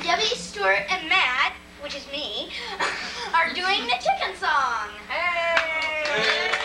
Debbie, Stuart, and Matt, which is me, are doing the chicken song. Hey! Hey!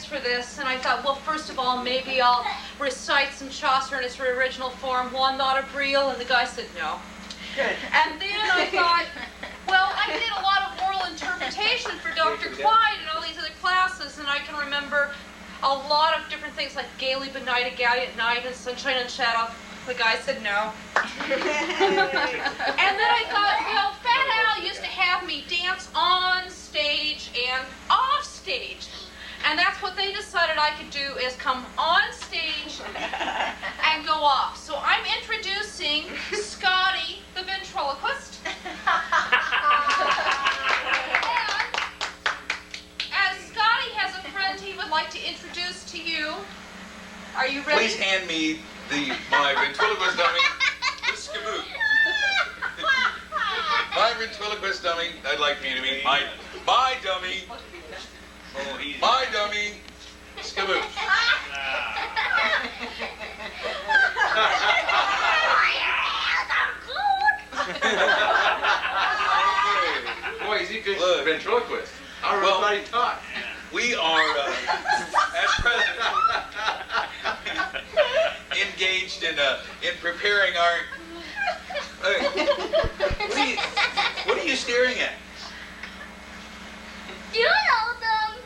For this, and I thought, well, first of all, maybe I'll recite some Chaucer in its original form, Juan not a Breel, and the guy said no. And then I thought, well, I did a lot of oral interpretation for Dr. Clyde and all these other classes, and I can remember a lot of different things like Gaily Benighted, Gallant Night, and Sunshine and Shadow. The guy said no. And then I thought, well, Fat Al used to have me dance on stage and off stage. And that's what they decided I could do, is come on stage and go off. So I'm introducing Scotty, the ventriloquist. And as Scotty has a friend he would like to introduce to you. Are you ready? Please hand me my ventriloquist dummy, the Skaboot. My ventriloquist dummy, I'd like to hand me my dummy. Oh, my dummy, Skaboot. Boy, he's a good ventriloquist. I don't know how he talk. We are, at present, engaged in preparing our... what are you staring at? You know them.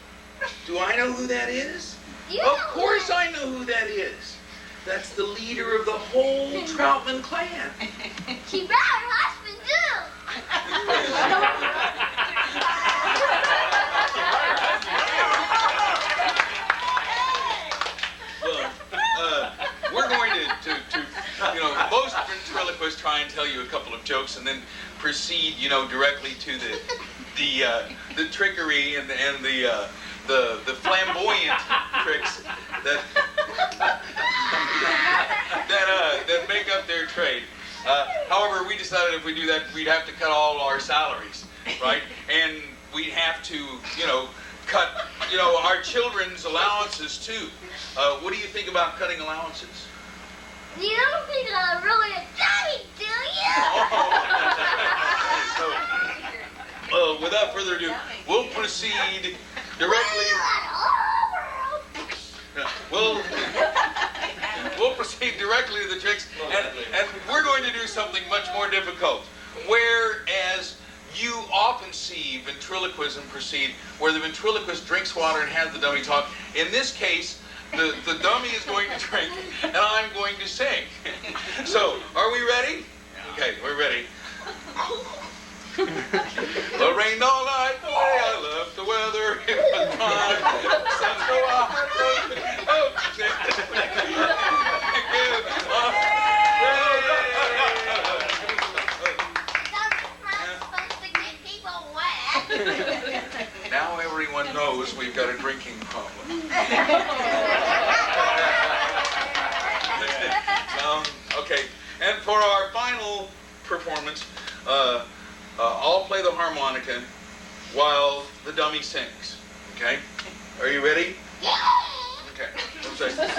Do I know who that is? Of course I know who that is. That's the leader of the whole Troutman clan. He brought her husband too. Well, we're going to most ventriloquists try and tell you a couple of jokes and then proceed, directly to the trickery and the flamboyant tricks that make up their trade. However, we decided if we do that, we'd have to cut all our salaries, right? And we'd have to, cut, our children's allowances too. What do you think about cutting allowances? You don't think I'm really a daddy, do you? So, without further ado, we'll proceed directly. We'll proceed directly to the tricks, and we're going to do something much more difficult. Whereas you often see ventriloquism proceed, where the ventriloquist drinks water and has the dummy talk. In this case, the dummy is going to drink, and I'm going to sing. So, are we ready? Okay, we're ready. The rain all night, boy, I love the weather. It was fine. Sun's go out. Oh, now everyone knows we've got a drinking problem. Okay, and for our final performance, I'll play the harmonica while the dummy sings. Okay? Are you ready? Yeah! Okay. One second.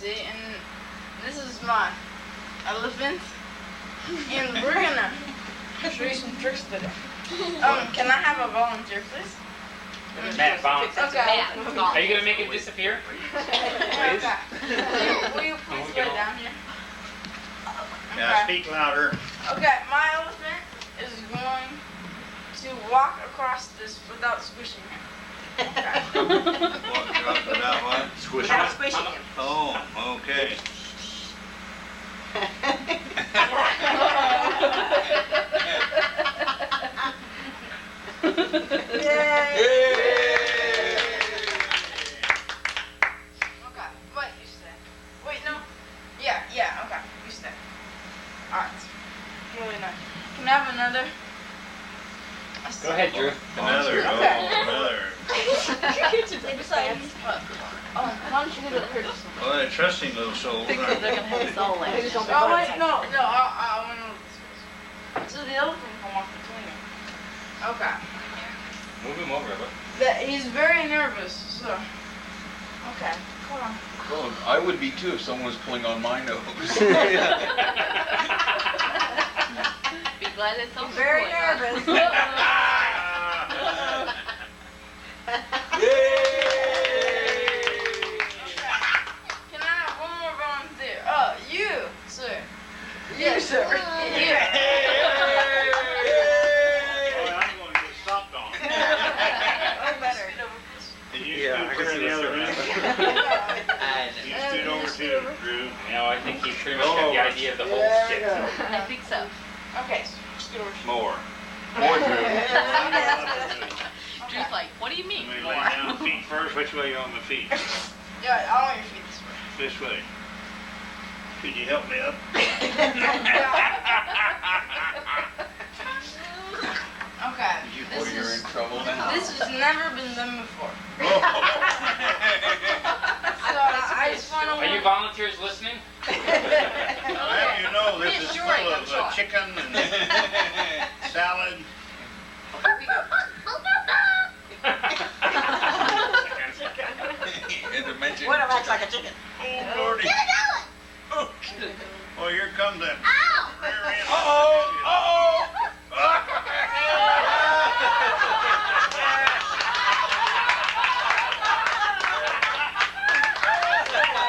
And this is my elephant, and we're gonna show you some tricks today. Can I have a volunteer, please? Matt, volunteer. Okay. Are you gonna make it disappear? Please. Will you please put it down here? Yeah, speak louder. Okay, my elephant is going to walk across this without squishing him. Okay. Walk without what? Squishing it. Squishing him. Oh, okay. Yay! Okay, wait, you stay. Wait, no. Yeah, okay, you stay. Alright. Really nice. Can I have another? Go ahead, Drew. Another. Okay. Oh, another. Besides, why don't you do it first? Well, they're trusting little souls, aren't they? Oh, wait, no, I want to this first. So the elephant can walk between them. Okay. Move him over, but. He's very nervous, so. Okay, come on. Well, I would be too if someone was pulling on my nose. Be glad it's so Very nervous. Can I have one more volunteer? Oh, you, sir. Yes, sir. Oh, I'm going to get stomped on. Oh, better. Did you scoot clear the other end? You stood over too, Drew. No, I think he pretty much got the idea of the whole stick. I think so. Okay, so scoot over. More. More Drew. Drew's like, what do you mean? Let me lay down feet first. Which way are you on the feet? Yeah, I want your feet this way. This way. Could you help me up? Okay. Boy, you're in trouble now. This has never been done before. So I just want to. Are you volunteers listening? I'll have you know, this is full of chicken and salad. And to mention What acts like a chicken? Oh, Lordy. Get it going! Oh, here comes that. Ow! rear end.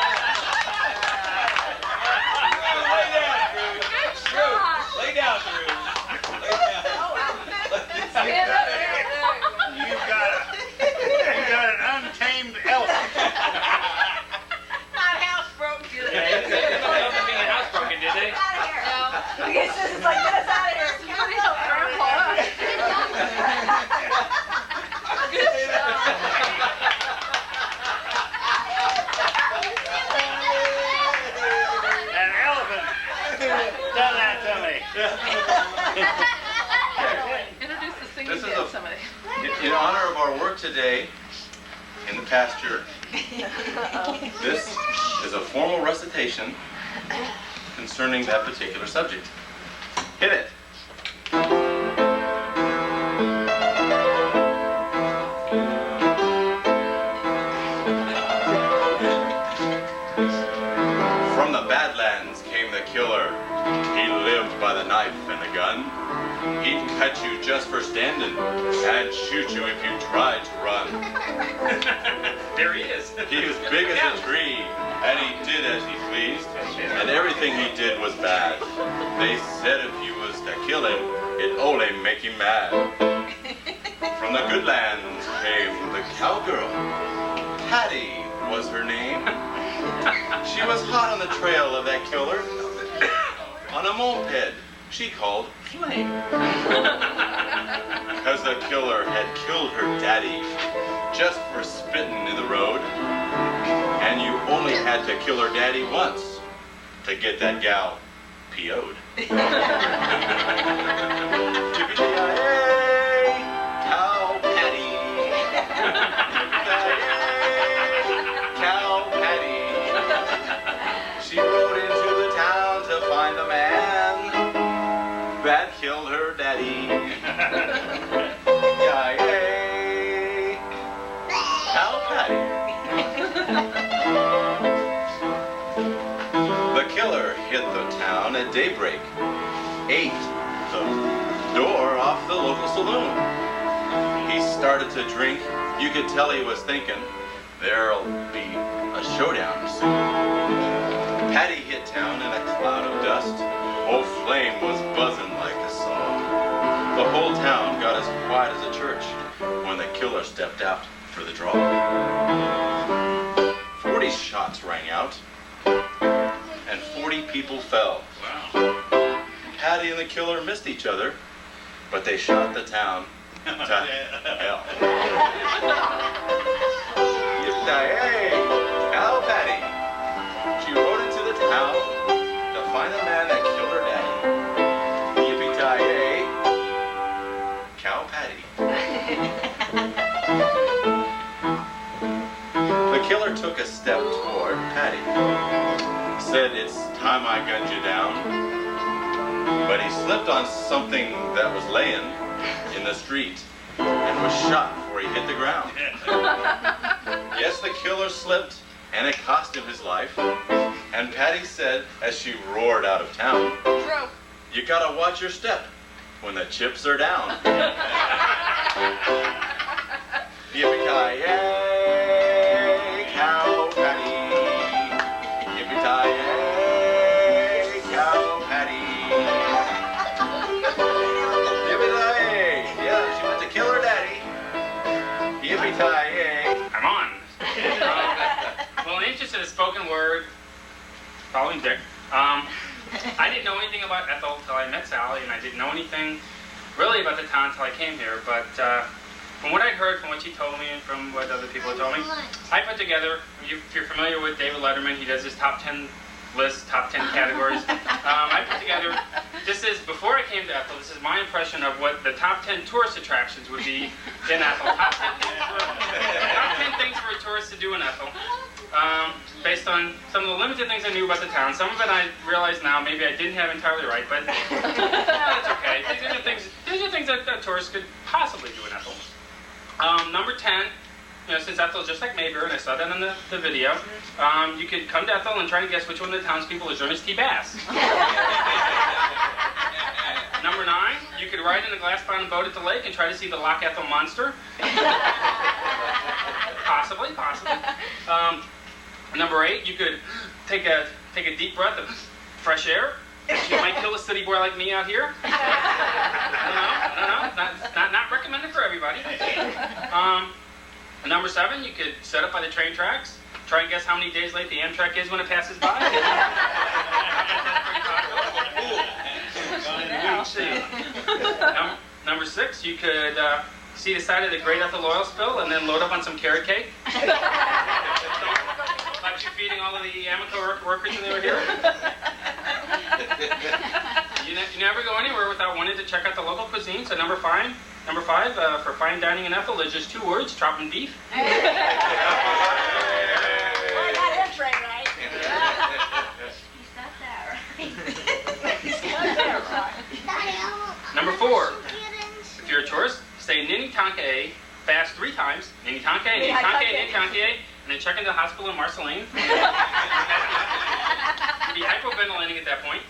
Tell that to me. Introduce the singing This is dance, somebody. in honor of our work today in the pasture. This is a formal recitation concerning that particular subject. Hit it. From the Badlands came the killer. He lived by the knife and the gun. He'd cut you just for standing and shoot you if you tried to run. There he is. He was big as a tree, and he did as he pleased, and everything he did was bad. They said if you was to kill him, it'd only make him mad. From the good lands came the cowgirl. Patty was her name. She was hot on the trail of that killer. On a moped she called Flame. Because the killer had killed her daddy just for spitting in the road. And you only had to kill her daddy once to get that gal PO'd. Yippee-ki-yay, cow patty. Yippee-ki-yay, cow patty. She rode into the town to find the man that killed her daddy. Yay, cow patty. The killer hit the town at daybreak, ate the door off the local saloon. He started to drink. You could tell he was thinking, there'll be a showdown soon. Patty hit town in a cloud of dust. Old Flame was buzzing like a saw. The whole town got as quiet as a church when the killer stepped out for the draw. 40 shots rang out, and 40 people fell. Wow. Patty and the killer missed each other, but they shot the town to hell. Yippee-ki-yay, cow Patty. She rode into the town to find the man that killed her daddy. Yippee-ki-yay, cow Patty. The killer took a step toward Patty. Said, it's time I gunned you down. But he slipped on something that was laying in the street and was shot before he hit the ground. Yes, the killer slipped, and it cost him his life. And Patty said, as she roared out of town, you gotta watch your step when the chips are down. Yippee-ki-yay, cow Patty. Yippee-ki-yay, cow Patty. Yippee-ki-yay. Yeah, she went to kill her daddy. Yippee-ki-yay. I'm on. Well, in the interest of the spoken word, following Dick, I didn't know anything about Ethel until I met Sally, and I didn't know anything really about the town until I came here. But from what I'd heard, from what she told me, and from what other people had told me, I put together, if you're familiar with David Letterman, he does his top 10 list, top 10 categories. I put together, this is, before I came to Ethel, this is my impression of what the top 10 tourist attractions would be in Ethel. Top 10 things for a tourist to do in Ethel. Based on some of the limited things I knew about the town. Some of it I realize now maybe I didn't have entirely right, but that's okay. These are things that tourists could possibly do in Ethel. Number 10, since Ethel's just like Mayberry, and I saw that in the video, you could come to Ethel and try to guess which one of the townspeople is Ernest T. Bass. Number 9, you could ride in a glass-bottom boat at the lake and try to see the Loch Ethel monster. Possibly. Number 8, you could take a deep breath of fresh air. You might kill a city boy like me out here. No, not recommended for everybody. Number 7, you could set up by the train tracks. Try and guess how many days late the Amtrak is when it passes by. Number 6, you could see the side of the Great Ethel oil spill and then load up on some carrot cake. Like you feeding all of the Amoco workers when they were here. You never go anywhere without wanting to check out the local cuisine. So number five, for fine dining in Ethel, there's just 2 words: Troutman beef. Well, I got him trained right. He's got that right. He's got that right. Number 4, if you're a tourist, say Nini Tanke fast 3 times. Nini Tanke, Nini Tanke, Nini Tanke, and then check into the hospital in Marceline. You'd be hyperventilating at that point.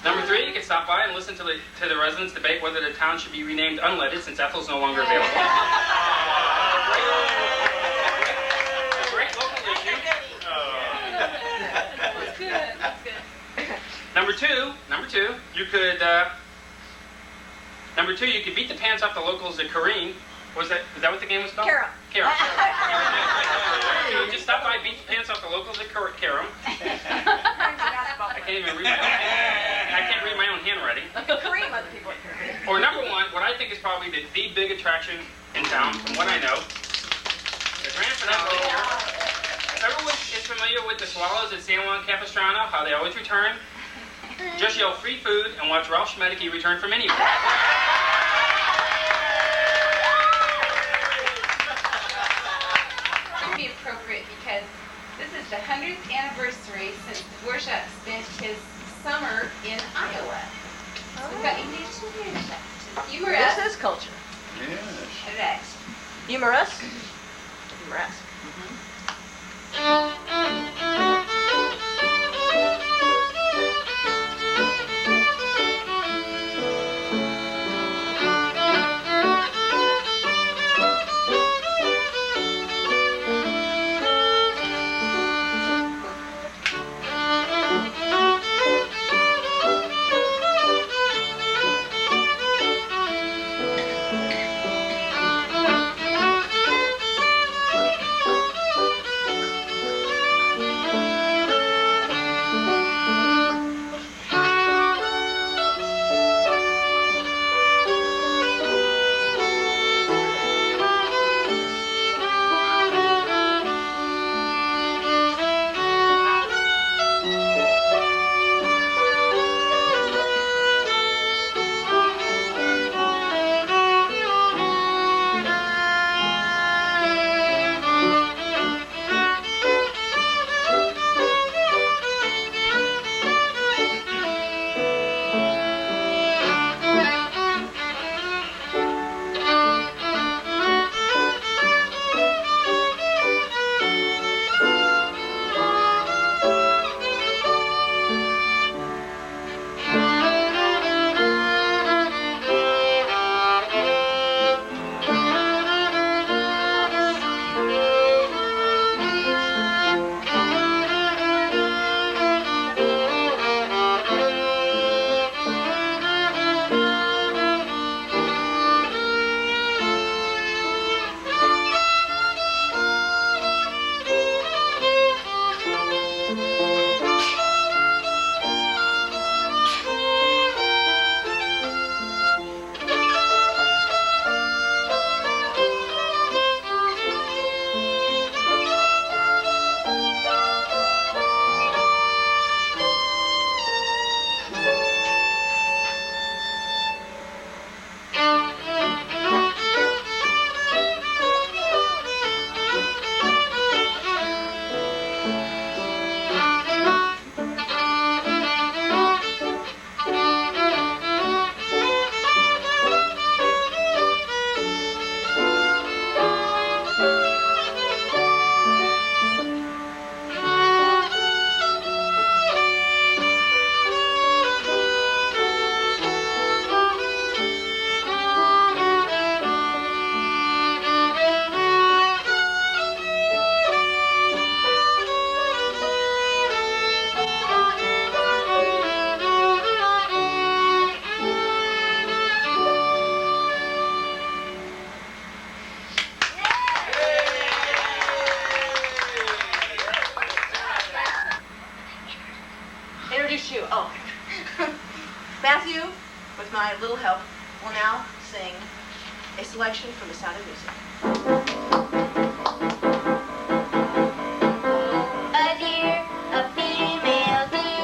Number 3, you can stop by and listen to the residents debate whether the town should be renamed Unleaded since Ethel's no longer available. A great local issue. That's good. That's good. Number two, you could beat the pants off the locals at Kareem. Is that what the game was called? Karam. So just stop by, beat the pants off the locals at Karam. I can't even read my own handwriting. Kareem other people. Or number 1, what I think is probably the big attraction in town, from what I know, the grand finale here. Everyone is familiar with the Swallows at San Juan Capistrano, how they always return. Just yell free food and watch Ralph Schmedeke return from anywhere. Would be appropriate because this is the 100th anniversary since Dvorak spent his summer in Iowa. So we've got English to humorous. This is culture. Yes. Correct. Humorous? Humorous. Matthew, with my little help, will now sing a selection from The Sound of Music. A deer, a female deer.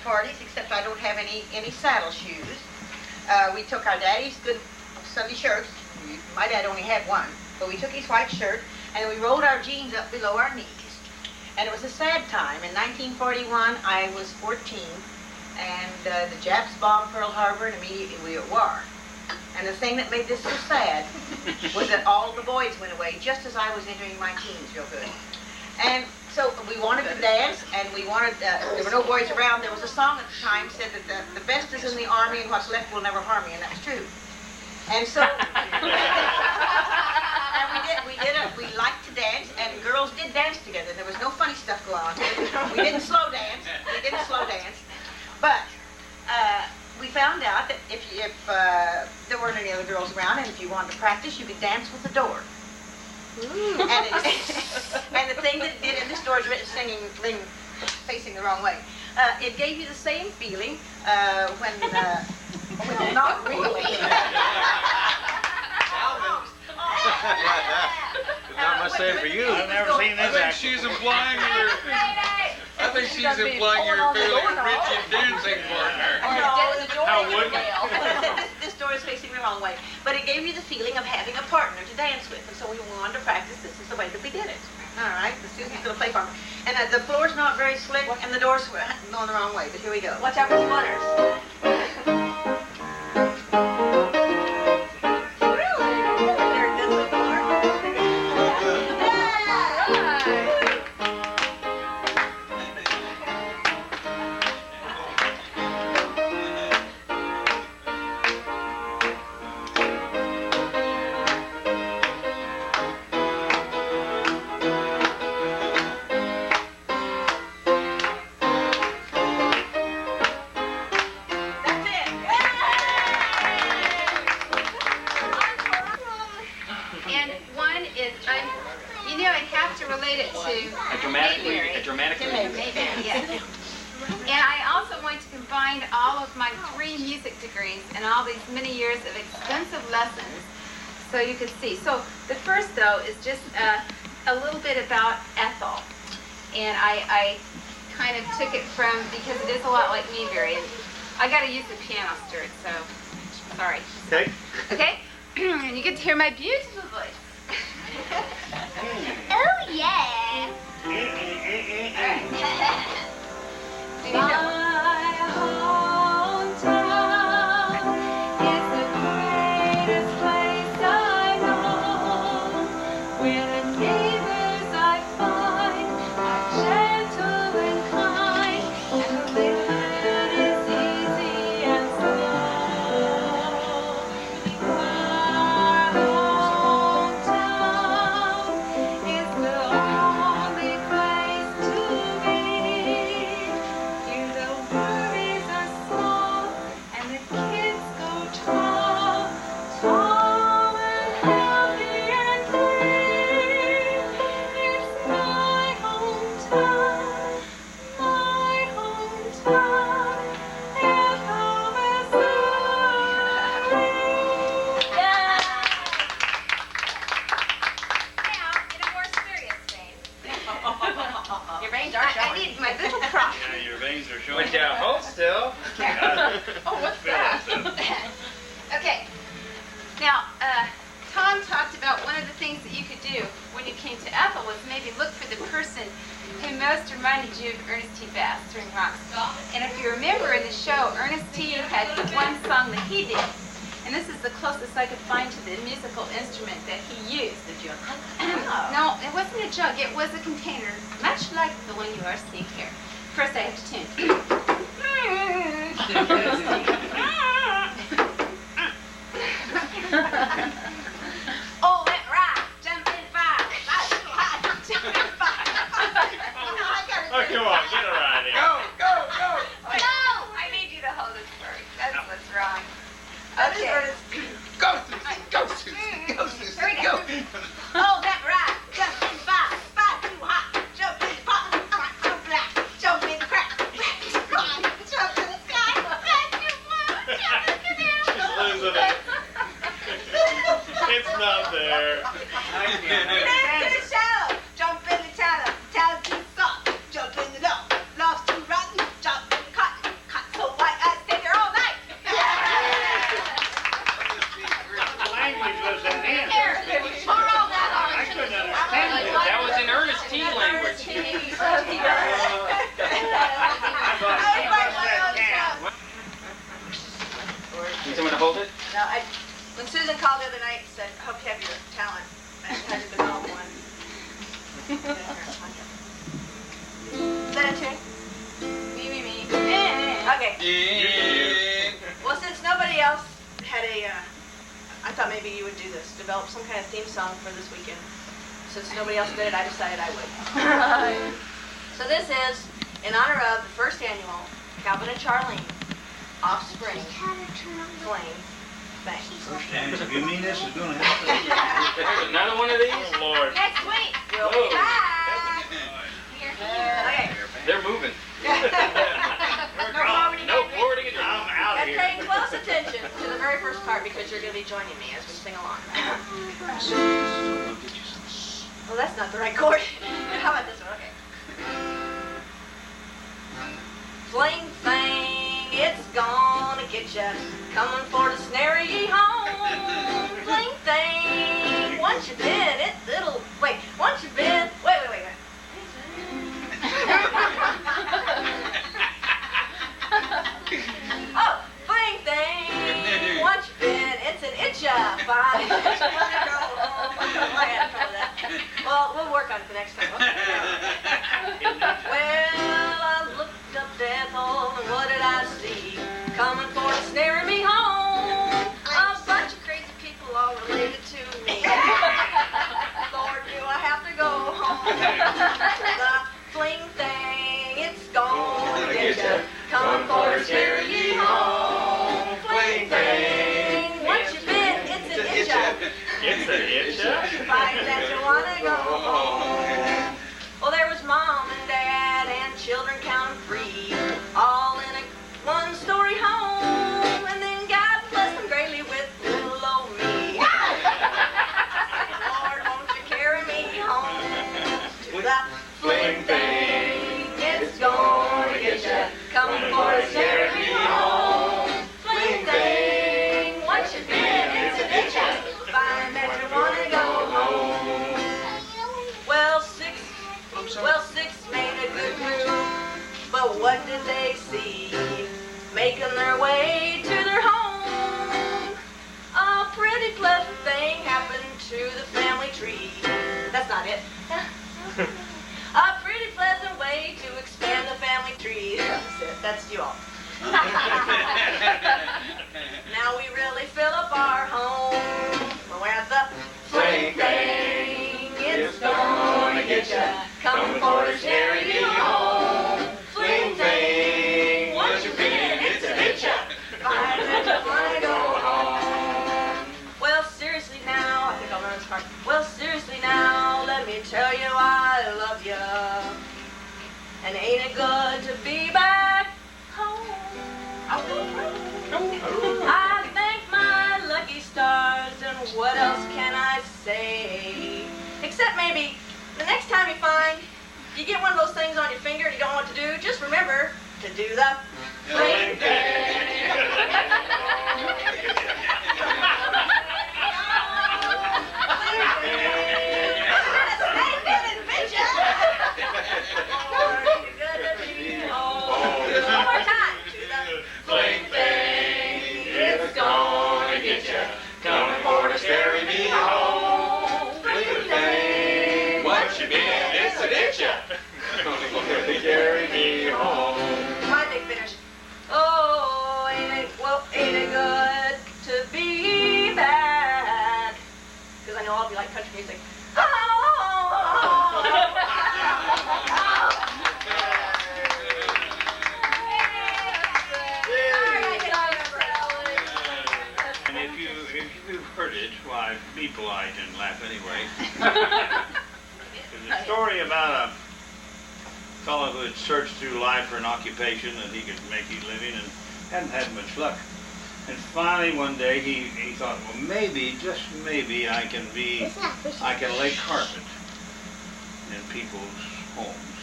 parties, except I don't have any saddle shoes. We took our daddy's good Sunday shirts. My dad only had one, but we took his white shirt, and we rolled our jeans up below our knees. And it was a sad time. In 1941, I was 14, and the Japs bombed Pearl Harbor, and immediately we were at war. And the thing that made this so sad was that all the boys went away just as I was entering my teens real good. And so we wanted to dance, and we wanted, there were no boys around. There was a song at the time said that the best is in the army and what's left will never harm me, and that's true. And so, and we liked to dance, and girls did dance together. There was no funny stuff going on. We didn't slow dance. But we found out that if there weren't any other girls around, and if you wanted to practice, you could dance with the door. And the thing that it did, and this door is written singing, facing the wrong way. It gave you the same feeling when not really. Not much saying for you. I've never seen this I think action. she's implying you're feeling a rigid dancing partner. How would This door is facing the wrong way. But it gave you the feeling of having a partner to dance with. And so we wanted to practice. This is the way that we did it. All right, the Susie's going to play for me. And the floor's not very slick, and the door's going the wrong way. But here we go. Watch out for the waters. So you can see. So the first, though, is just a little bit about Ethel. And I kind of took it from, because it is a lot like Mayberry. And I got to use the piano stirred, so sorry. Okay. Okay? And you get to hear my beautiful voice. Oh, yeah. Okay. Now, Tom talked about one of the things that you could do when you came to Ethel was maybe look for the person who most reminded you of Ernest T. Bass during rock. And if you remember in the show, Ernest T. had one song that he did. And this is the closest I could find to the musical instrument that he used. The jug? No, it wasn't a jug. It was a container, much like the one you are seeing here. First, I have to tune. Oh, that right. Jump in fire. Jump in fire. Oh, come on, get her out of here. Go. No! I need you to hold it first. That's what's wrong. Okay. Go, Susie. Here we go. Oh, that right. Jump in fire. Fire too hot. Jump in fire. Fire too black. Jump in crack. Crack too hot. Jump in the sky. Crack too build it? No, when Susan called the other night and said, I hope you have your talent, I had to develop one. Is that a tune? Me. Okay. Well, since nobody else had I thought maybe you would do this, develop some kind of theme song for this weekend. Since nobody else did it, I decided I would. So this is in honor of the first annual Calvin and Charlene Offspring Fling Thing. First annual. You mean this is going to happen? There's another one of these? Oh, Lord. Next week. We'll Whoa. be back. Okay. They're moving. No forwarding address. I'm out of And here. pay close attention to the very first part because you're going to be joining me as we sing along. Well, that's not the right chord. How about this one? Okay. Fling Thing, it's gonna get ya, coming for to snare ye home. Fling Thing, once you've been, once you've been, wait. Oh, Fling Thing, once you've been, it's an itch-a fine. I had trouble with that. Well, we'll work on it the next time. Well, I looked up to Ethel, and what did I see? Coming for to snare me home. A bunch of crazy people all related to me. Lord, do I have to go home? The Fling Thing, it's gonna get ya. Coming for to snare ye home. Fling Thing, once you've been, it's an itch-a. It's an itch-a? Find that you wanna go home. Well, there was Mom and Dad and children counting three, all in a one-story home. And then God blessed them greatly with little old me. Lord, won't you carry me home to the Fling Thing? It's gonna get ya, coming for to carry me home. Fling Thing, once you've been, it's an itch-a. Find that you wanna go home. Well, six made a good move, but what did they see? Making their way to their home, a pretty pleasant thing happened to the family tree. That's not it. A pretty pleasant way to expand the family tree. That's it. That's you all. Now we really fill up our home. We're at the Fling Thing. It's gonna get ya, coming for to carry you home. Fling Thing, once you've been, it's an itch-a. Find that you wanna go home. Well, seriously now, I think I'll learn this part. Well, seriously now, let me tell you I love ya. And ain't it good to be back home? I thank my lucky stars, and what else can I say? Except maybe the next time you find you get one of those things on your finger and you don't know what to do, just remember to do the Fling Thing. One more time. To the Fling Thing. It's gonna get ya, coming for to carry me home. Fling Thing, once you've been, it's an itch-a. Coming to carry me home. My big finish. Oh, ain't it good to be back? Because I know all of you like country music. And if you've heard it, why, be polite and laugh anyway. There's a story about a fellow who had searched through life for an occupation that he could make his living and hadn't had much luck. And finally one day he thought, well, maybe, just maybe, I can lay carpet in people's homes.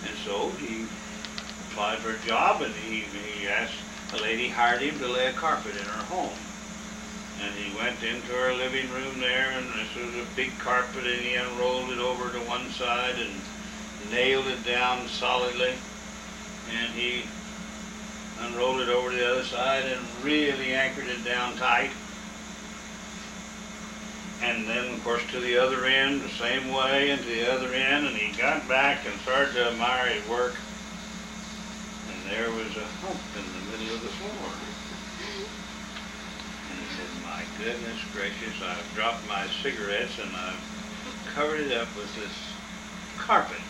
And so he applied for a job, and he asked, a lady hired him to lay a carpet in her home. And he went into her living room there, and this was a big carpet, and he unrolled it over to one side and nailed it down solidly. And he unrolled it over to the other side and really anchored it down tight. And then, of course, to the other end, the same way, and to the other end, and he got back and started to admire his work. And there was a hump in the middle of the floor. And he said, my goodness gracious, I've dropped my cigarettes and I've covered it up with this carpet.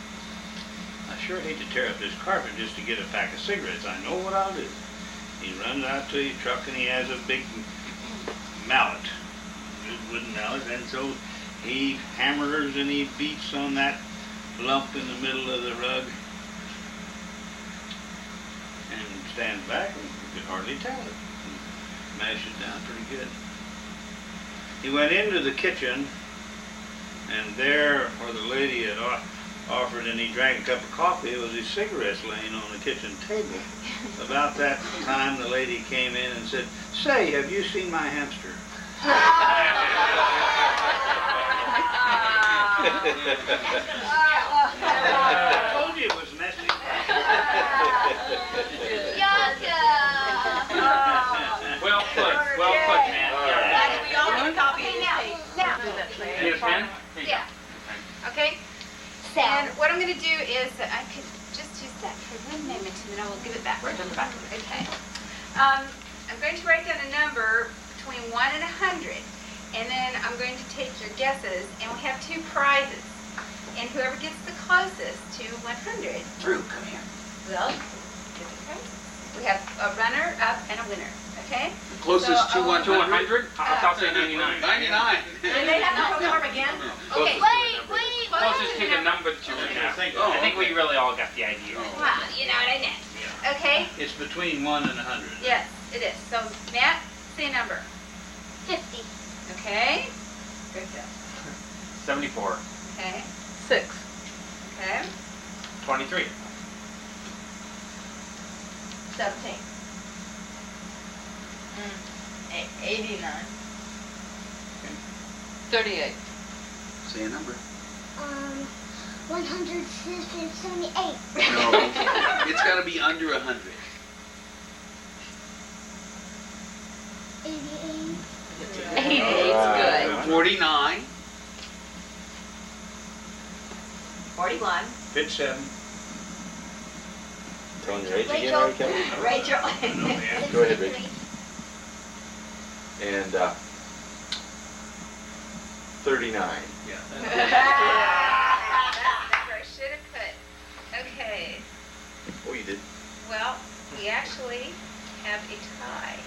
I sure hate to tear up this carpet just to get a pack of cigarettes. I know what I'll do. He runs out to his truck and he has a big mallet. Wooden mallet, and so he hammers and he beats on that lump in the middle of the rug and stands back and you could hardly tell it and mash it down pretty good. He went into the kitchen and there where the lady had offered and he drank a cup of coffee, it was his cigarettes laying on the kitchen table. About that time the lady came in and said, say, have you seen my hamster? I told you it was messy. Well put, man. We all need a copy of this tape. Now. Need a pen? Yeah. Okay. And what I'm going to do is I could just use that for 1 moment and then I will give it back. Okay. I'm going to write down a number between 1 and 100, and then I'm going to take your guesses, and we have 2 prizes, and whoever gets the closest to 100. Drew, come here. Will get the prize. We have a runner, up, and a winner. Okay. The closest So, to 100? 100? I'll say 99. 99. And they have to program again? Okay. Wait. Closest to the number that you're in. I think we really all got the idea. Wow, you know what I meant. Okay. It's between 1 and 100. Yes, it is. So, Matt, say a number. 50. Okay. Good job. 74. Okay. 6. Okay. 23. 17. 89. 38. Say a number. 178. No, it's got to be under 100. 88. 88's good. 49. 41. 57. Telling your age again, Rachel. Mary Kelly? Rachel. Go ahead, Rachel. And 39. Yeah. That's where I should have put. Okay. Oh, you did. Well, we actually have a tie.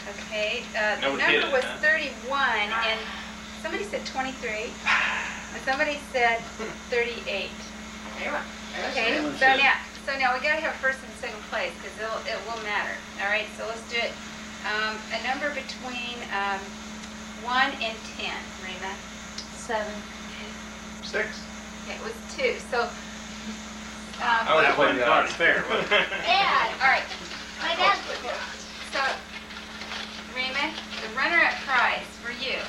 Okay. The Nobody number hit it, was huh? 31, and somebody said 23, and somebody said 38. Okay. Someone So said- now we gotta have first and second place because it will matter. All right. So let's do it. A number between 1 and 10. Rena. 7. 6. Okay, it was 2. So. That wasn't quite fair, was it? Dad. All right. My dad's So, Raymond, the runner-up prize for you,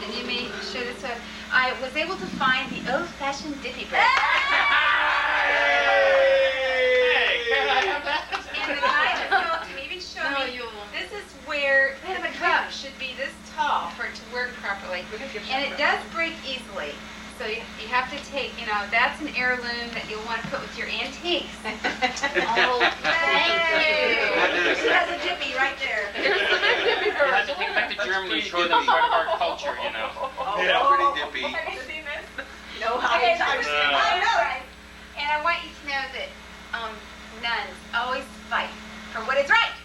and you may show this up. I was able to find the old-fashioned dippy bread. And the guy that sold it even showed me this is where the cup should be this tall for it to work properly. And it does break easily. So you have to take, that's an heirloom that you'll want to put with your antiques. Oh, thank you. She has a dippy right there. You have to take it back to Germany and show them part of our culture, Yeah, Oh. pretty dippy. No high times. I know, right? And I want you to know that nuns always fight for what is right.